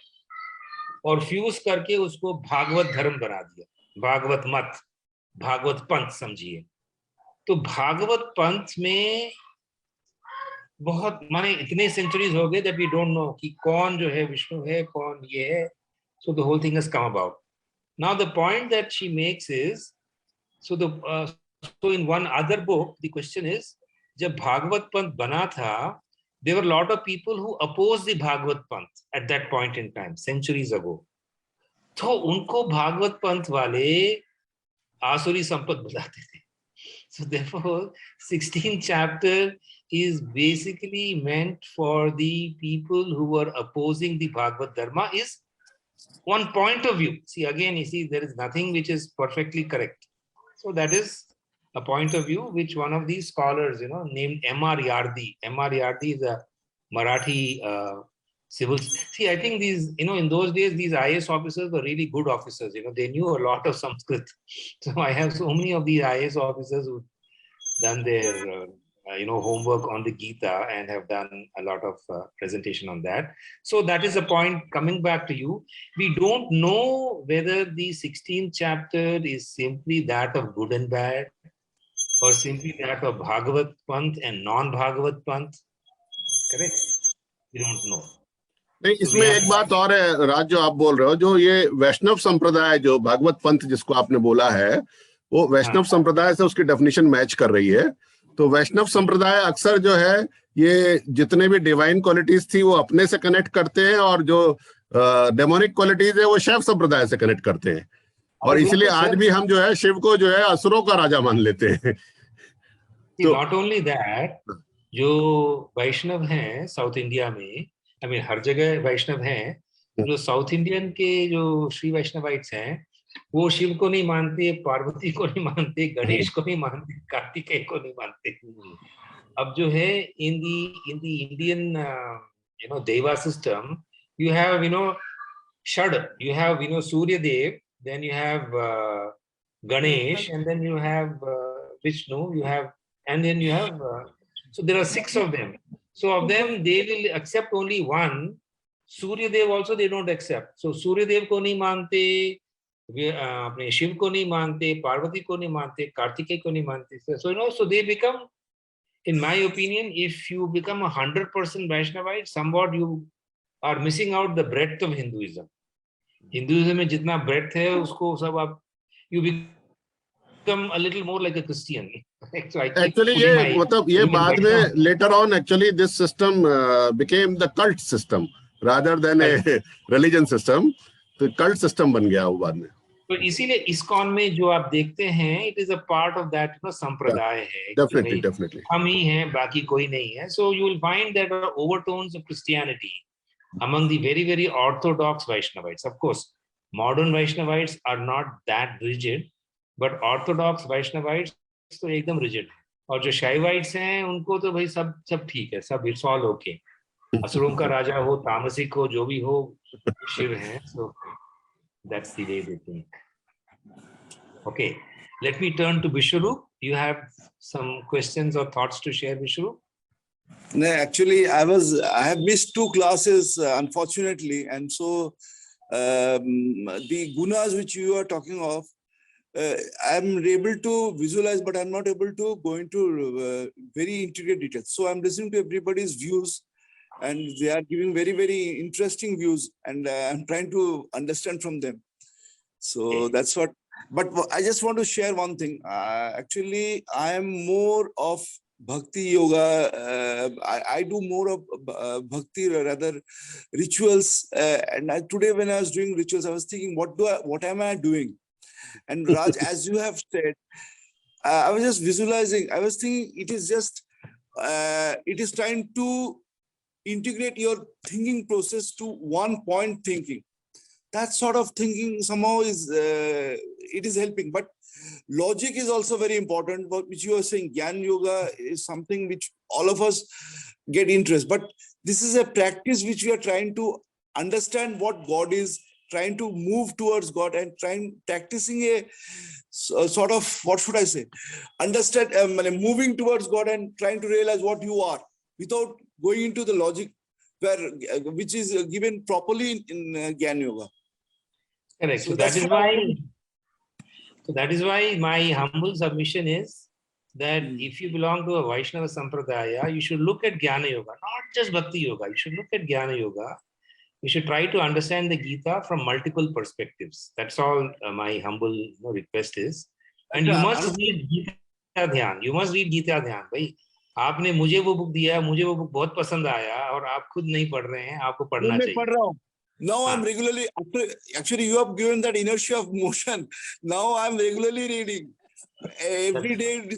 और फ्यूज करके उसको भागवत धर्म बना दिया. भागवत मत, भागवत पंथ समझिए. तो भागवत पंथ में बहुत माने इतने सेंचुरीज हो गए that we don't know कि कौन जो है विष्णु है, कौन ये है. So the whole thing has come about. Now the point that she makes is, so in one other book the question is, जब भागवत पंथ बना था, there were a lot of people who opposed the Bhagavat पंथ at that point in time, centuries ago. तो उनको भागवत पंथ वाले आसुरी संपद बुलाते थे. So therefore 16th chapter is basically meant for the people who were opposing the Bhagavad Dharma, is one point of view. See, again, you see, there is nothing which is perfectly correct. So that is a point of view which one of these scholars, named M.R. Yardi. M.R. Yardi is a Marathi civil. See, I think these, in those days, these IAS officers were really good officers. They knew a lot of Sanskrit. So I have so many of these IAS officers who've done their homework on the Gita and have done a lot of presentation on that. So that is a point. Coming back to you, we don't know whether the 16th chapter is simply that of good and bad, or simply that of Bhagavad Panth and non-Bhagavad Panth. Correct? We don't know. नहीं, इसमें एक बात और है राज, जो आप बोल रहे हो, जो ये वैष्णव संप्रदाय, जो भागवत पंथ जिसको आपने बोला है, वो वैष्णव संप्रदाय से उसकी डेफिनेशन मैच कर रही है. तो वैष्णव संप्रदाय अक्सर जो है, ये जितने भी डिवाइन क्वालिटीज थी वो अपने से कनेक्ट करते हैं, और जो डेमोनिक क्वालिटीज है वो शैव संप्रदाय से कनेक्ट करते हैं. और इसलिए आज भी हम जो है शिव को जो है असुरों का राजा मान लेते हैं. तो नॉट ओनली दैट, जो वैष्णव हैं साउथ इंडिया में, हर जगह वैष्णव हैं, जो साउथ इंडियन के जो श्री वैष्णवाइट्स हैं, वो शिव को नहीं मानते, पार्वती को नहीं मानते, गणेश को नहीं मानते, कार्तिकेय को नहीं मानते. अब जो है इन दी इंडियन देवा system, you have Shad, you have Surya Dev, then you have Ganesh, and then you have Vishnu, and then you have so there are 6 of them. So of them they will accept only one. Surya Dev also they don't accept. So Surya Dev को नहीं मानते, अपने शिव को नहीं मानते, पार्वती को नहीं मानते, कार्तिकेय को नहीं मानते. So so they become, in my opinion, if you become 100% Vaishnavite, somewhat you are missing out the breadth of Hinduism. Hinduism में जितना breadth है उसको सब आप, you become a little more like a Christian. So actually ये मतलब ये बाद में later on actually this system became the cult system rather than a religion system. तो cult system बन गया वो बाद में. तो इसीलिए ISKCON में जो आप देखते हैं, it is a part of that संप्रदाय है. Definitely. हम ही हैं, बाकी कोई नहीं है. So you will find that there are overtones of Christianity among the very, very orthodox Vaishnavites. Of course, modern Vaishnavites are not that rigid, but orthodox Vaishnavites तो एकदम rigid है. और जो Shaivites हैं, उनको तो भाई सब ठीक है, सब it's all okay. असुरों का राजा हो, तामसिक हो, जो भी हो, शिव है. So that's the way they think. Okay, let me turn to Vishwarup. You have some questions or thoughts to share, Vishwarup? No, actually, I have missed 2 classes, unfortunately, and so the gunas which you are talking of, I'm able to visualize, but I'm not able to go into very intricate details. So I'm listening to everybody's views, and they are giving very, very interesting views, and I'm trying to understand from them. So that's what. But I just want to share one thing. Actually, I am more of bhakti yoga. I do more of bhakti, rather rituals. And today, when I was doing rituals, I was thinking, what am I doing? And Raj, as you have said, I was just visualizing. I was thinking, it is just, it is trying to integrate your thinking process to one point thinking. That sort of thinking somehow is, it is helping. But logic is also very important, which you are saying. Gyan yoga is something which all of us get interest. But this is a practice which we are trying to understand what God is, trying to move towards God, and practicing a sort of, what should I say, understand, moving towards God and trying to realize what you are without going into the logic which is given properly in Gyan yoga. Correct. So that is why my humble submission is that if you belong to a Vaishnava Sampradaya, you should look at Jnana Yoga, not just Bhakti Yoga. You should look at Jnana Yoga. You should try to understand the Gita from multiple perspectives. That's all my humble request is. And you must read Gita Dhyan. You must read Gita Dhyan. भाई आपने मुझे वो book दिया, मुझे वो book बहुत पसंद आया और आप खुद नहीं पढ़ रहे हैं, आपको पढ़ना चाहिए. पढ़ रहा हूँ. Now I'm regularly, actually you have given that inertia of motion. Now I'm regularly reading every day.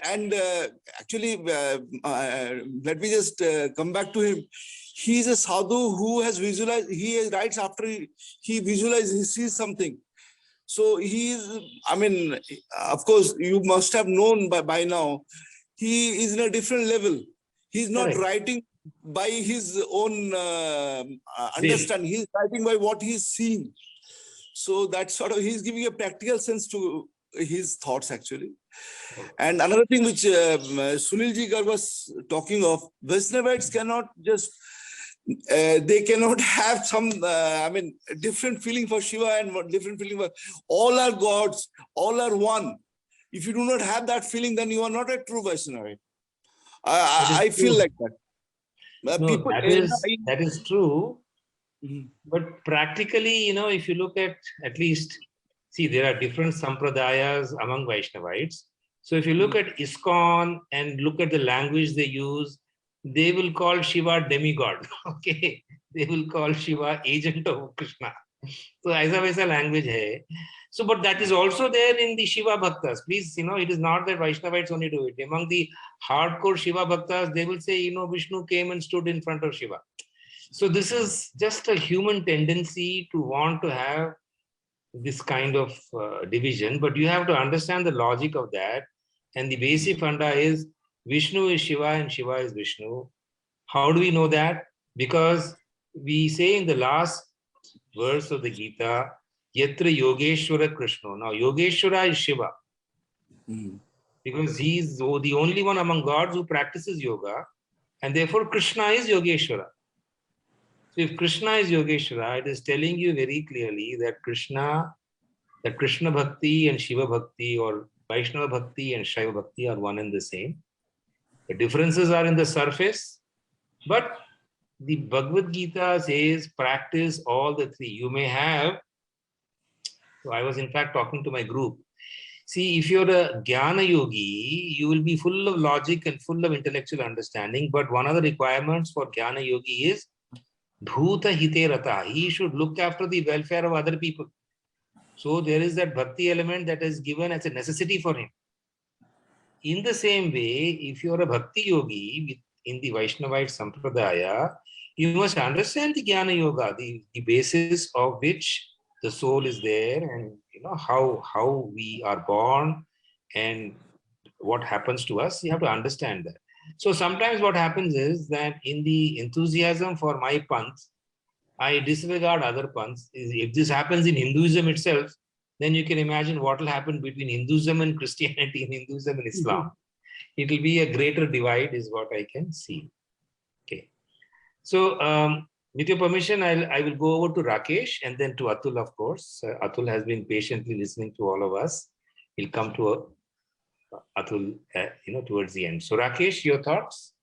And actually, let me just come back to him. He is a sadhu who has visualized, he writes after he visualizes, he sees something. So he is, I mean, of course, you must have known by now, he is in a different level. He's not writing by his own understanding. He's writing by what he's seeing. So that sort of, he's giving a practical sense to his thoughts actually. And another thing which Sunilji Garg was talking of, Vaishnavites cannot just, they cannot have some, I mean, different feeling for Shiva and different feeling for, all are gods, all are one. If you do not have that feeling, then you are not a true Vaishnavite. I feel like that. No, people, that is true. But practically, if you look at least, see, there are different sampradayas among Vaishnavites. So if you look at ISKCON and look at the language they use, they will call Shiva demigod. Okay, they will call Shiva agent of Krishna. So aisa language hai. So, but that is also there in the Shiva Bhaktas. Please, it is not that Vaishnavites only do it. Among the hardcore Shiva Bhaktas, they will say, Vishnu came and stood in front of Shiva. So this is just a human tendency to want to have this kind of division, but you have to understand the logic of that. And the basic funda is Vishnu is Shiva and Shiva is Vishnu. How do we know that? Because we say in the last verse of the Gita, Yatra Yogeshwara Krishna. Now, Yogeshwara is Shiva. Because he is the only one among gods who practices yoga. And therefore, Krishna is Yogeshwara. So if Krishna is Yogeshwara, it is telling you very clearly that Krishna Bhakti and Shiva Bhakti, or Vaishnava Bhakti and Shaiva Bhakti, are one and the same. The differences are in the surface, but the Bhagavad Gita says practice all the three. You may have, so I was in fact talking to my group. See, if you're a Jnana Yogi, you will be full of logic and full of intellectual understanding, but one of the requirements for Jnana Yogi is Bhuta Hite Rata. He should look after the welfare of other people. So there is that bhakti element that is given as a necessity for him. In the same way, if you are a bhakti yogi in the Vaishnavite Sampradaya, you must understand the Jnana Yoga, the basis of which the soul is there, and how we are born and what happens to us. You have to understand that. So sometimes what happens is that in the enthusiasm for my panth, I disregard other panths. If this happens in Hinduism itself, then you can imagine what will happen between Hinduism and Christianity and Hinduism and Islam. It will be a greater divide is what I can see. Okay. So With your permission, I will go over to Rakesh and then to Atul, of course. Atul has been patiently listening to all of us. We'll come to Atul, towards the end. So Rakesh, your thoughts?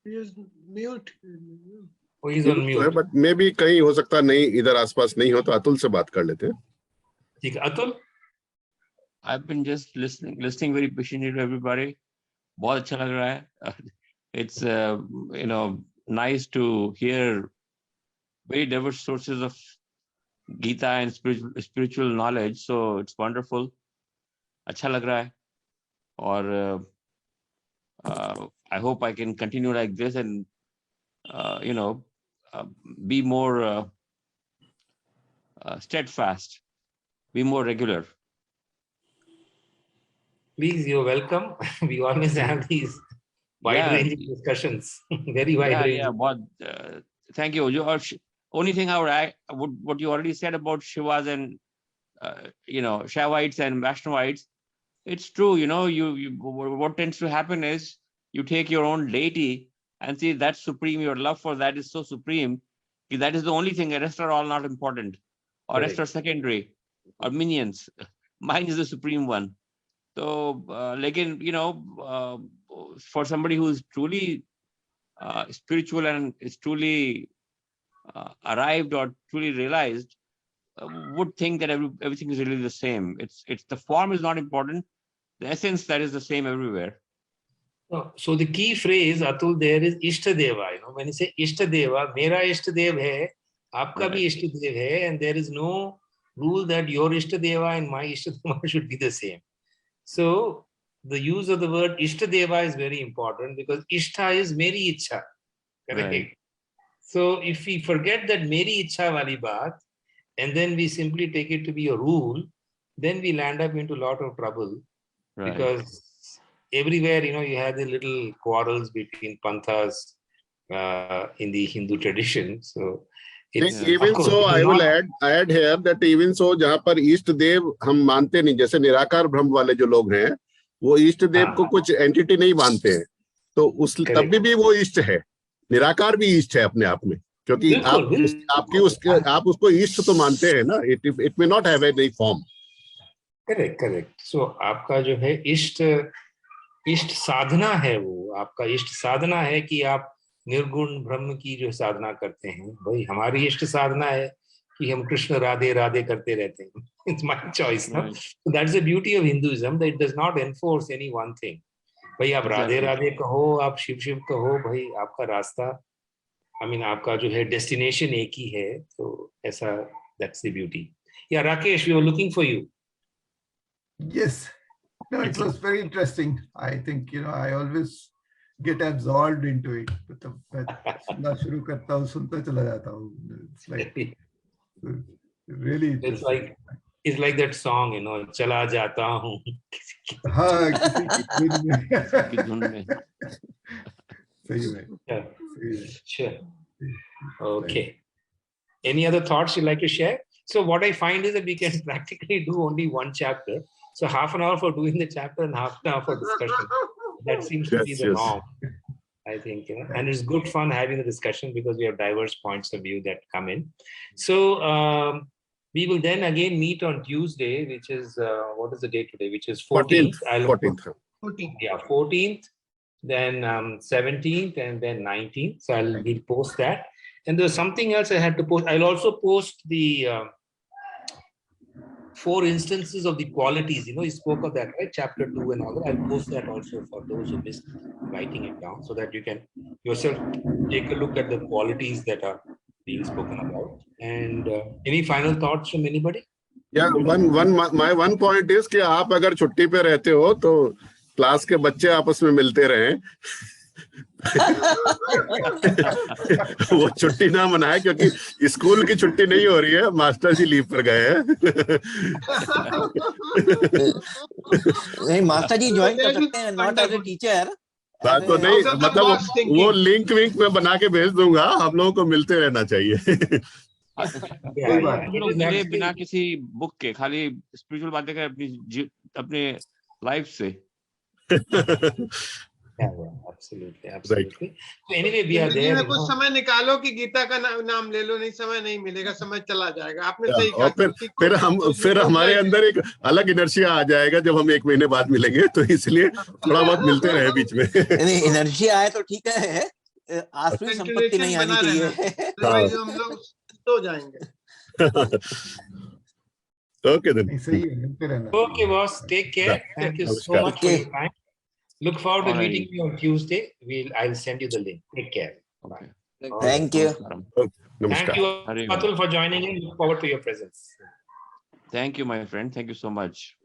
He is mute. Oh, he's on mute. But मे भी कहीं हो सकता नहीं, इधर आसपास नहीं हो तो अतुल से बात कर लेते हैं. ठीक है, Atul. I've been just listening very patiently to everybody. बहुत अच्छा लग रहा है. It's nice to hear very diverse sources of Gita and spiritual knowledge. So it's wonderful. अच्छा लग रहा है. और I hope I can continue like this and be more steadfast, be more regular. Please, you're welcome. We always have these wide-ranging discussions. Very wide-ranging. Thank you. Only thing I would add, what you already said about Shivas and Shaivites and Vaishnavites, it's true. What tends to happen is you take your own deity and see that's supreme. Your love for that is so supreme. That is the only thing. The rest are all not important, or rest are secondary, or minions. Mine is the supreme one. So, for somebody who is truly spiritual and is truly arrived or truly realized, would think that everything is really the same. It's the form is not important. The essence that is the same everywhere. So the key phrase, Atul, there is Ishtadeva. When you say Ishtadeva, Mera Ishtadev hai, Aapka bhi Ishtadev hai, and there is no rule that your Ishtadeva and my Ishtadeva should be the same. So the use of the word Ishtadeva is very important because Ishtha is Meri Ichha. Correct? Right. So if we forget that Meri Ichha wali baat, and then we simply take it to be a rule, then we land up into a lot of trouble. Right. Because everywhere, you have the little quarrels between panthas in the Hindu tradition. So even so, I will add here that even so, जहाँ पर इष्ट देव हम मानते नहीं, जैसे निराकार ब्रह्म वाले जो लोग हैं, वो इष्ट देव को कुछ एंटिटी नहीं मानते हैं, तो उस तब भी वो इष्ट है, निराकार भी इष्ट है अपने आप में, क्योंकि आप उसको इष्ट तो मानते हैं ना. It may not have any form. Correct. So आपका जो है इष्ट साधना है, वो आपका इष्ट साधना है कि आप निर्गुण ब्रह्म की जो साधना करते हैं. भाई हमारी इष्ट साधना है कि हम कृष्ण राधे राधे करते रहते हैं. It's my choice, no? So that's the beauty of Hinduism, that it does not enforce any one thing. भाई आप राधे राधे कहो, आप शिव शिव कहो, भाई आपका रास्ता, आपका जो है डेस्टिनेशन एक ही है. तो ऐसा, that's the beauty. Yeah, Rakesh, we were looking for you. Yes. No, it was very interesting. I think, I always get absorbed into it. सुनना शुरू करता हूँ, सुनता चला जाता हूँ. It's like really interesting. It's like that song, चला जाता हूँ. हाँ, किसी की धुन में. सही में. Sure. Okay. Any other thoughts you'd like to share? So what I find is that we can practically do only one chapter. So half an hour for doing the chapter and half an hour for discussion. That seems to be the norm, I think. And it's good fun having the discussion because we have diverse points of view that come in. So we will then again meet on Tuesday, which is, what is the date today? Which is 14th. 14th. 14th. Yeah, 14th, then 17th, and then 19th. So we'll post that. And there's something else I had to post. I'll also post the 4 instances of the qualities. You spoke of that, right? Chapter 2 and all that. I'll post that also for those who missed writing it down, so that you can yourself take a look at the qualities that are being spoken about. And any final thoughts from anybody? Yeah, my one point is कि आप अगर छुट्टी पे रहते हो तो class के बच्चे आपस में मिलते रहें. वो छुट्टी ना मनाए, क्योंकि स्कूल की छुट्टी नहीं हो रही है, मास्टर जी लीव पर गए हैं. नहीं, मास्टर जी ज्वाइन कर सकते हैं, नॉट एज ए टीचर. बात तो नहीं, मतलब वो लिंक मैं बना के भेज दूंगा. हम लोगों को मिलते रहना चाहिए. बिना किसी बुक के खाली स्पिरिचुअल बातें करें, अपने Life से. Absolutely. So anyway, we are जिंदगी there. में you कुछ know. समय निकालो कि गीता का नाम ले लो, नहीं समय नहीं मिलेगा, समय चला जाएगा. आपने Yeah, सही कहा. और फिर हमारे अंदर एक अलग इनर्शिया आ जाएगा जब हम 1 महीने बाद मिलेंगे, तो इसलिए थोड़ा बहुत मिलते रहे बीच में. नहीं एनर्जी आए तो ठीक है, आसुरी संपत्ति नहीं आनी चाहिए. Otherwise हम लोग तो जाएंगे. Okay then. नहीं, सही है, मिलते रहना. Okay, boss. Take care. Thank you so Namaskar. much for your time. Look forward to Alrighty. meeting you on Tuesday. I'll send you the link. Take care. Okay. Thank you. Namaskaram. Thank Namaskar. you, Hari Om. Atul, for joining in. Look forward to your presence. Thank you, my friend. Thank you so much.